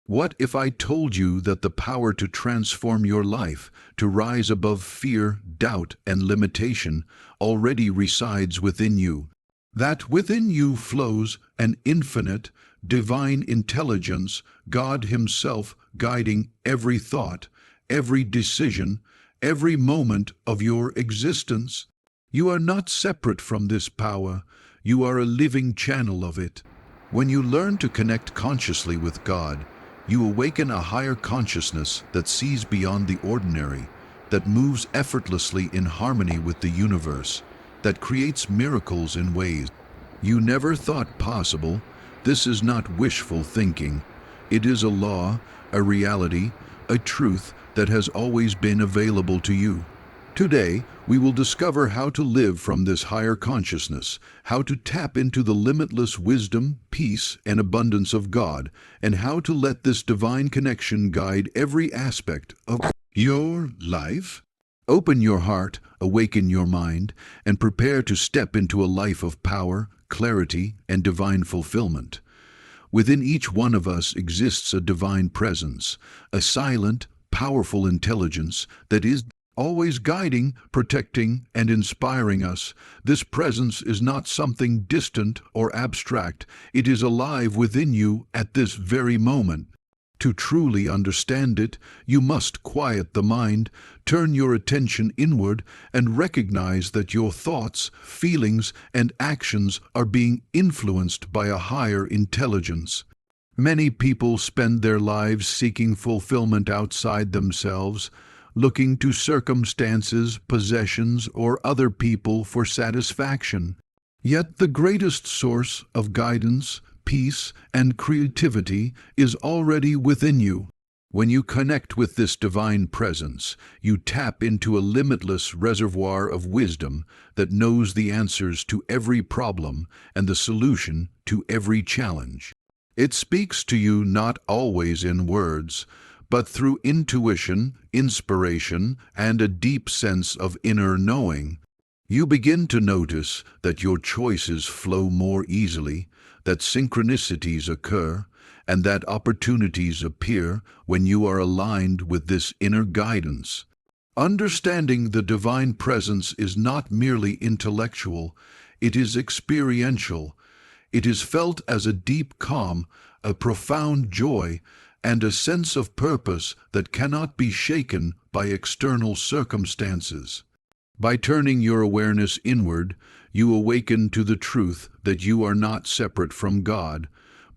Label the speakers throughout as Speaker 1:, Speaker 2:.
Speaker 1: What if I told you that the power to transform your life, to rise above fear, doubt, and limitation, already resides within you? That within you flows an infinite, divine intelligence, God Himself guiding every thought, every decision, every moment of your existence. You are not separate from this power. You are a living channel of it. When you learn to connect consciously with God, you awaken a higher consciousness that sees beyond the ordinary, that moves effortlessly in harmony with the universe, that creates miracles in ways you never thought possible. This is not wishful thinking. It is a law, a reality, a truth that has always been available to you. Today, we will discover how to live from this higher consciousness, how to tap into the limitless wisdom, peace, and abundance of God, and how to let this divine connection guide every aspect of your life. Open your heart, awaken your mind, and prepare to step into a life of power, clarity, and divine fulfillment. Within each one of us exists a divine presence, a silent, powerful intelligence that is always guiding, protecting, and inspiring us. This presence is not something distant or abstract. It is alive within you at this very moment. To truly understand it, you must quiet the mind, turn your attention inward, and recognize that your thoughts, feelings, and actions are being influenced by a higher intelligence. Many people spend their lives seeking fulfillment outside themselves, looking to circumstances, possessions, or other people for satisfaction. Yet the greatest source of guidance, peace, and creativity is already within you. When you connect with this divine presence, you tap into a limitless reservoir of wisdom that knows the answers to every problem and the solution to every challenge. It speaks to you not always in words, but through intuition, inspiration, and a deep sense of inner knowing. You begin to notice that your choices flow more easily, that synchronicities occur, and that opportunities appear when you are aligned with this inner guidance. Understanding the divine presence is not merely intellectual, it is experiential. It is felt as a deep calm, a profound joy, and a sense of purpose that cannot be shaken by external circumstances. By turning your awareness inward, you awaken to the truth that you are not separate from God,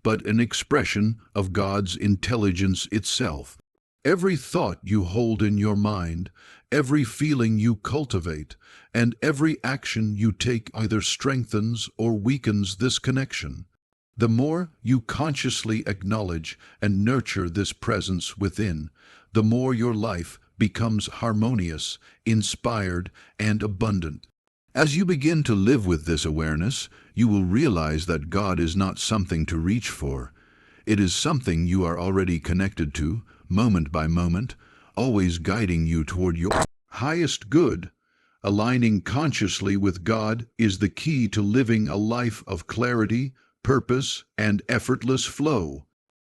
Speaker 1: but an expression of God's intelligence itself. Every thought you hold in your mind, every feeling you cultivate, and every action you take either strengthens or weakens this connection. The more you consciously acknowledge and nurture this presence within, the more your life becomes harmonious, inspired, and abundant. As you begin to live with this awareness, you will realize that God is not something to reach for. It is something you are already connected to, moment by moment, always guiding you toward your highest good. Aligning consciously with God is the key to living a life of clarity, purpose, and effortless flow.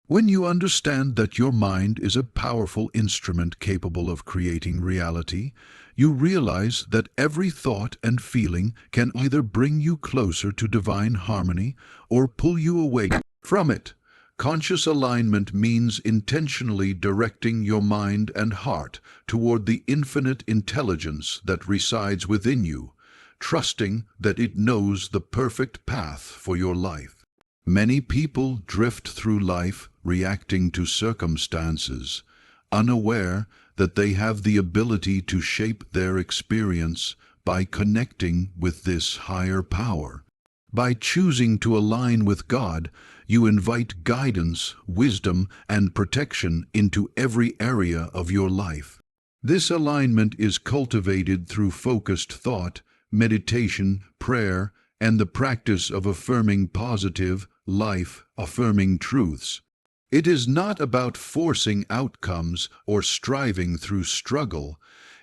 Speaker 1: When you understand that your mind is a powerful instrument capable of creating reality, you realize that every thought and feeling can either bring you closer to divine harmony or pull you away from it. Conscious alignment means intentionally directing your mind and heart toward the infinite intelligence that resides within you, trusting that it knows the perfect path for your life. Many people drift through life reacting to circumstances, unaware that they have the ability to shape their experience by connecting with this higher power. By choosing to align with God, you invite guidance, wisdom, and protection into every area of your life. This alignment is cultivated through focused thought, meditation, prayer, and the practice of affirming positive, life-affirming truths. It is not about forcing outcomes or striving through struggle.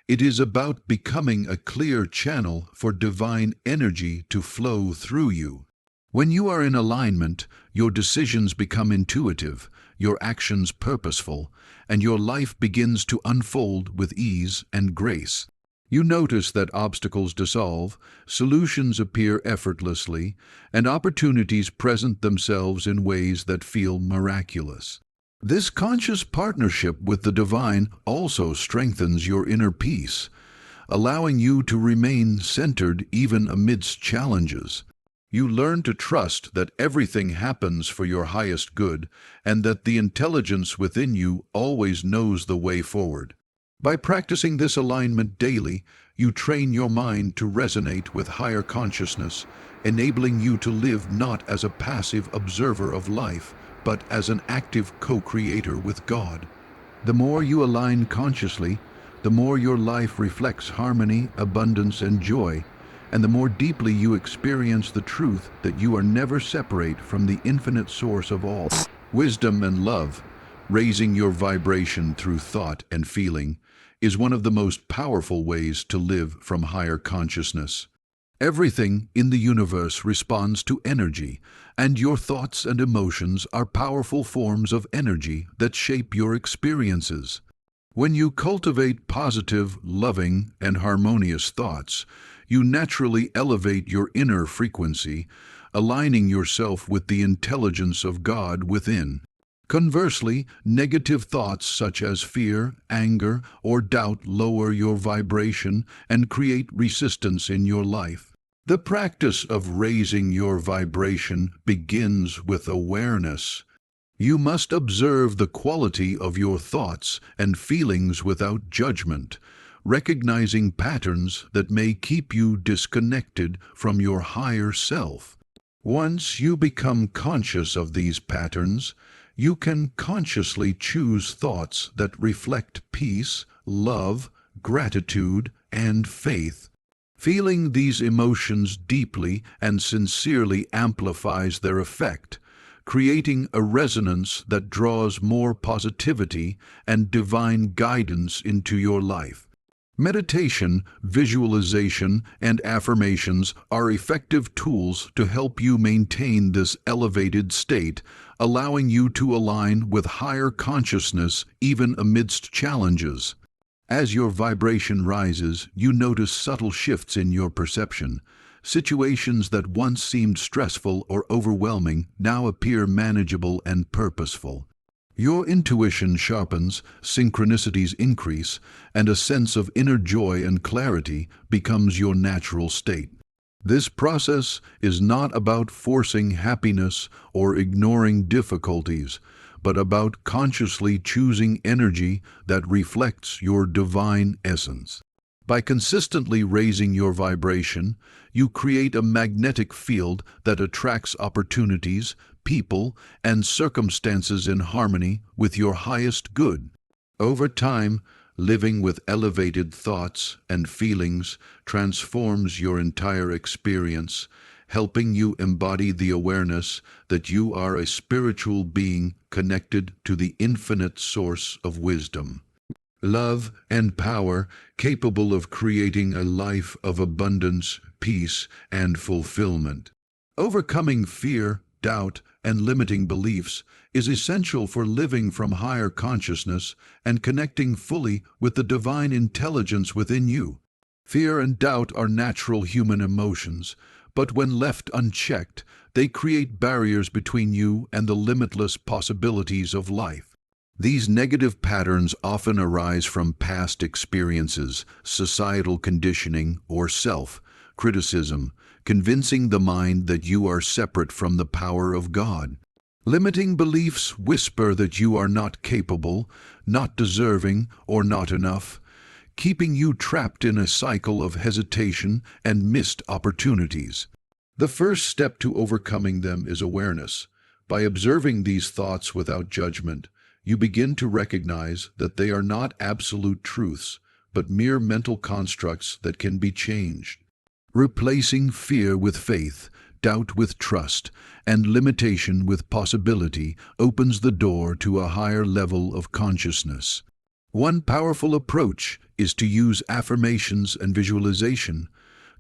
Speaker 1: It is about becoming a clear channel for divine energy to flow through you. When you are in alignment, your decisions become intuitive, your actions purposeful, and your life begins to unfold with ease and grace. You notice that obstacles dissolve, solutions appear effortlessly, and opportunities present themselves in ways that feel miraculous. This conscious partnership with the divine also strengthens your inner peace, allowing you to remain centered even amidst challenges. You learn to trust that everything happens for your highest good and that the intelligence within you always knows the way forward. By practicing this alignment daily, you train your mind to resonate with higher consciousness, enabling you to live not as a passive observer of life, but as an active co-creator with God. The more you align consciously, the more your life reflects harmony, abundance, and joy, and the more deeply you experience the truth that you are never separate from the infinite source of all wisdom and love. Raising your vibration through thought and feeling is one of the most powerful ways to live from higher consciousness. Everything in the universe responds to energy, and your thoughts and emotions are powerful forms of energy that shape your experiences. When you cultivate positive, loving, and harmonious thoughts, you naturally elevate your inner frequency, aligning yourself with the intelligence of God within. Conversely, negative thoughts such as fear, anger, or doubt lower your vibration and create resistance in your life. The practice of raising your vibration begins with awareness. You must observe the quality of your thoughts and feelings without judgment, recognizing patterns that may keep you disconnected from your higher self. Once you become conscious of these patterns, you can consciously choose thoughts that reflect peace, love, gratitude, and faith. Feeling these emotions deeply and sincerely amplifies their effect, creating a resonance that draws more positivity and divine guidance into your life. Meditation, visualization, and affirmations are effective tools to help you maintain this elevated state, allowing you to align with higher consciousness even amidst challenges. As your vibration rises, you notice subtle shifts in your perception. Situations that once seemed stressful or overwhelming now appear manageable and purposeful. Your intuition sharpens, synchronicities increase, and a sense of inner joy and clarity becomes your natural state. This process is not about forcing happiness or ignoring difficulties, but about consciously choosing energy that reflects your divine essence. By consistently raising your vibration, you create a magnetic field that attracts opportunities, people, and circumstances in harmony with your highest good. Over time, living with elevated thoughts and feelings transforms your entire experience, helping you embody the awareness that you are a spiritual being connected to the infinite source of wisdom, love, and power, capable of creating a life of abundance, peace, and fulfillment. Overcoming fear, doubt, and limiting beliefs is essential for living from higher consciousness and connecting fully with the divine intelligence within you. Fear and doubt are natural human emotions, but when left unchecked, they create barriers between you and the limitless possibilities of life. These negative patterns often arise from past experiences, societal conditioning, or self-criticism, convincing the mind that you are separate from the power of God. Limiting beliefs whisper that you are not capable, not deserving, or not enough, keeping you trapped in a cycle of hesitation and missed opportunities. The first step to overcoming them is awareness. By observing these thoughts without judgment, you begin to recognize that they are not absolute truths, but mere mental constructs that can be changed. Replacing fear with faith, doubt with trust, and limitation with possibility opens the door to a higher level of consciousness. One powerful approach is to use affirmations and visualization,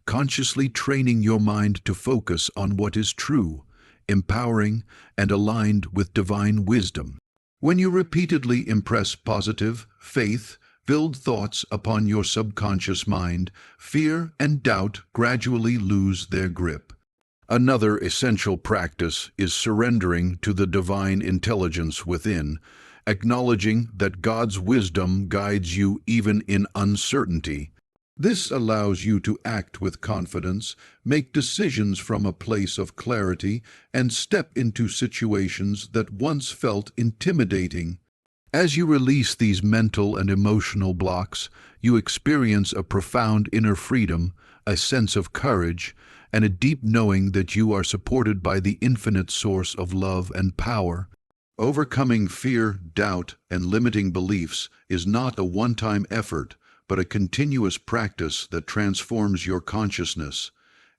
Speaker 1: consciously training your mind to focus on what is true, empowering, and aligned with divine wisdom. When you repeatedly impress positive, faith-filled thoughts upon your subconscious mind, fear and doubt gradually lose their grip. Another essential practice is surrendering to the divine intelligence within, acknowledging that God's wisdom guides you even in uncertainty. This allows you to act with confidence, make decisions from a place of clarity, and step into situations that once felt intimidating. As you release these mental and emotional blocks, you experience a profound inner freedom, a sense of courage, and a deep knowing that you are supported by the infinite source of love and power. Overcoming fear, doubt, and limiting beliefs is not a one-time effort, but a continuous practice that transforms your consciousness,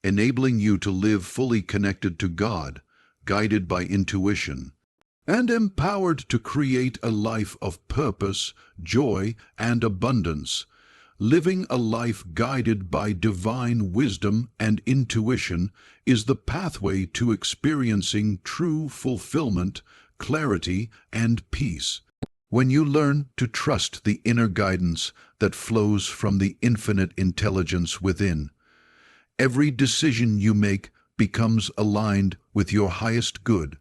Speaker 1: enabling you to live fully connected to God, guided by intuition, and empowered to create a life of purpose, joy, and abundance. Living a life guided by divine wisdom and intuition is the pathway to experiencing true fulfillment, clarity, and peace. When you learn to trust the inner guidance that flows from the infinite intelligence within, every decision you make becomes aligned with your highest good.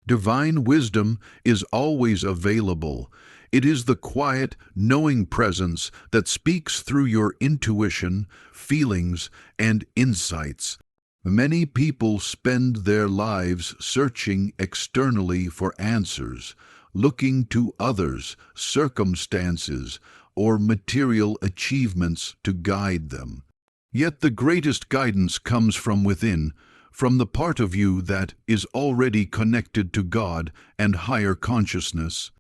Speaker 1: Divine wisdom is always available. It is the quiet, knowing presence that speaks through your intuition, feelings, and insights. Many people spend their lives searching externally for answers, looking to others, circumstances, or material achievements to guide them. Yet the greatest guidance comes from within, from the part of you that is already connected to God and higher consciousness.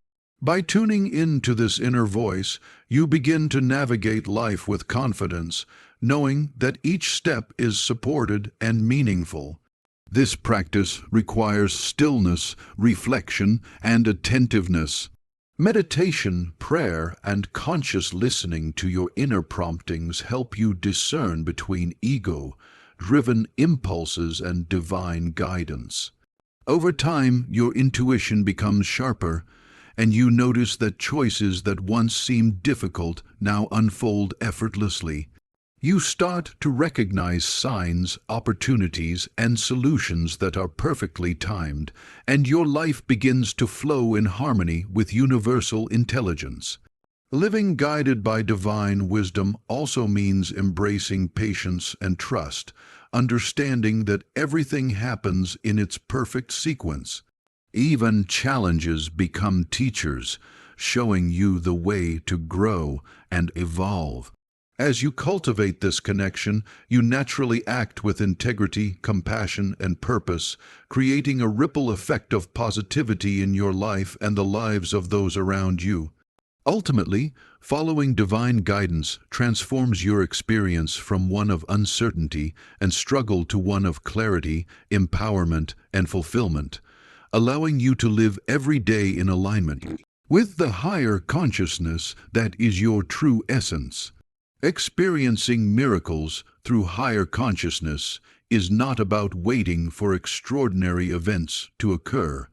Speaker 1: By tuning into this inner voice, you begin to navigate life with confidence, knowing that each step is supported and meaningful. This practice requires stillness, reflection, and attentiveness. Meditation, prayer, and conscious listening to your inner promptings help you discern between ego-driven impulses and divine guidance. Over time, your intuition becomes sharper, and you notice that choices that once seemed difficult now unfold effortlessly. You start to recognize signs, opportunities, and solutions that are perfectly timed, and your life begins to flow in harmony with universal intelligence. Living guided by divine wisdom also means embracing patience and trust, understanding that everything happens in its perfect sequence. Even challenges become teachers, showing you the way to grow and evolve. As you cultivate this connection, you naturally act with integrity, compassion, and purpose, creating a ripple effect of positivity in your life and the lives of those around you. Ultimately, following divine guidance transforms your experience from one of uncertainty and struggle to one of clarity, empowerment, and fulfillment, allowing you to live every day in alignment with the higher consciousness that is your true essence. Experiencing miracles through higher consciousness is not about waiting for extraordinary events to occur.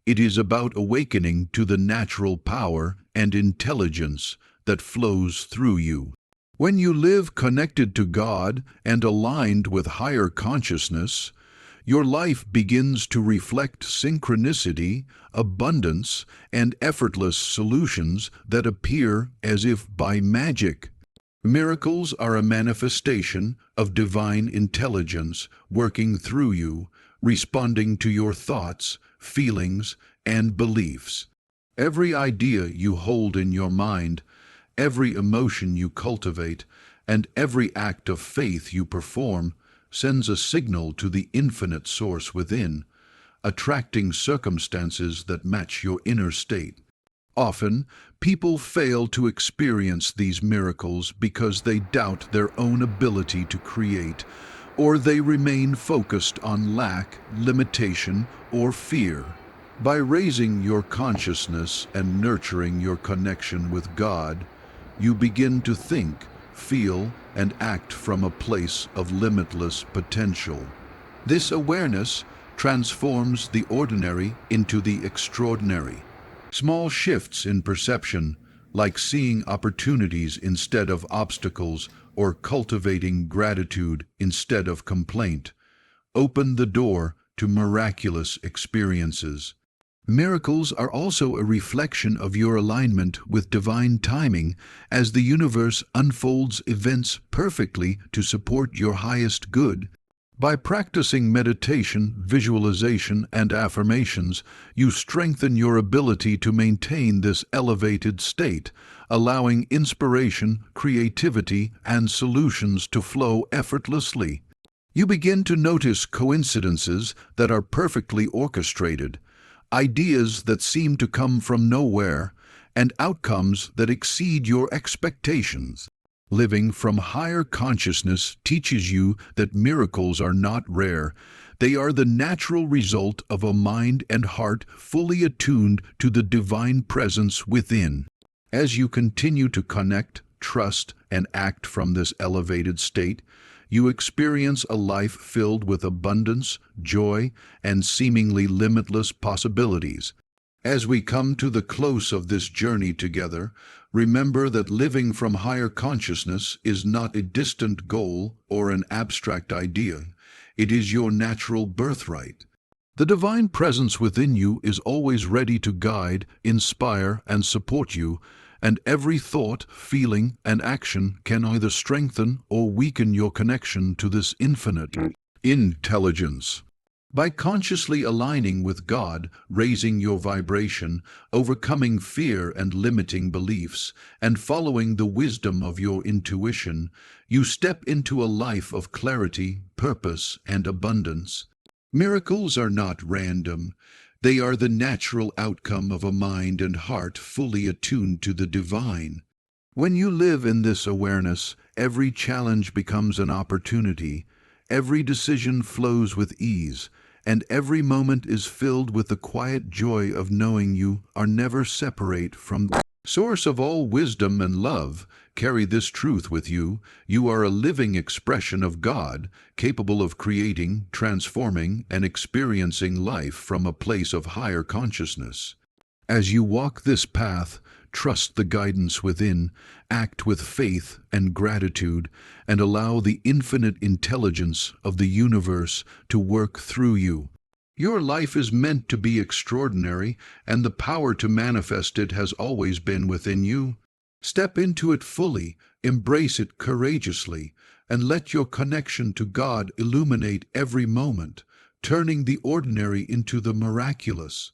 Speaker 1: It is about awakening to the natural power and intelligence that flows through you. When you live connected to God and aligned with higher consciousness, your life begins to reflect synchronicity, abundance, and effortless solutions that appear as if by magic. Miracles are a manifestation of divine intelligence working through you, responding to your thoughts, feelings, and beliefs. Every idea you hold in your mind, every emotion you cultivate, and every act of faith you perform sends a signal to the infinite source within, attracting circumstances that match your inner state. Often, people fail to experience these miracles because they doubt their own ability to create, or they remain focused on lack, limitation, or fear. By raising your consciousness and nurturing your connection with God, you begin to think, feel, and act from a place of limitless potential. This awareness transforms the ordinary into the extraordinary. Small shifts in perception, like seeing opportunities instead of obstacles or cultivating gratitude instead of complaint, open the door to miraculous experiences. Miracles are also a reflection of your alignment with divine timing as the universe unfolds events perfectly to support your highest good. By practicing meditation, visualization, and affirmations, you strengthen your ability to maintain this elevated state, allowing inspiration, creativity, and solutions to flow effortlessly. You begin to notice coincidences that are perfectly orchestrated, ideas that seem to come from nowhere, and outcomes that exceed your expectations. Living from higher consciousness teaches you that miracles are not rare. They are the natural result of a mind and heart fully attuned to the divine presence within. As you continue to connect, trust, and act from this elevated state, you experience a life filled with abundance, joy, and seemingly limitless possibilities. As we come to the close of this journey together, remember that living from higher consciousness is not a distant goal or an abstract idea. It is your natural birthright. The divine presence within you is always ready to guide, inspire, and support you, and every thought, feeling, and action can either strengthen or weaken your connection to this infinite intelligence. By consciously aligning with God, raising your vibration, overcoming fear and limiting beliefs, and following the wisdom of your intuition, you step into a life of clarity, purpose, and abundance. Miracles are not random. They are the natural outcome of a mind and heart fully attuned to the divine. When you live in this awareness, every challenge becomes an opportunity, every decision flows with ease, and every moment is filled with the quiet joy of knowing you are never separate from the source of all wisdom and love. Carry this truth with you. You are a living expression of God, capable of creating, transforming, and experiencing life from a place of higher consciousness. As you walk this path, trust the guidance within, act with faith and gratitude, and allow the infinite intelligence of the universe to work through you. Your life is meant to be extraordinary, and the power to manifest it has always been within you. Step into it fully, embrace it courageously, and let your connection to God illuminate every moment, turning the ordinary into the miraculous.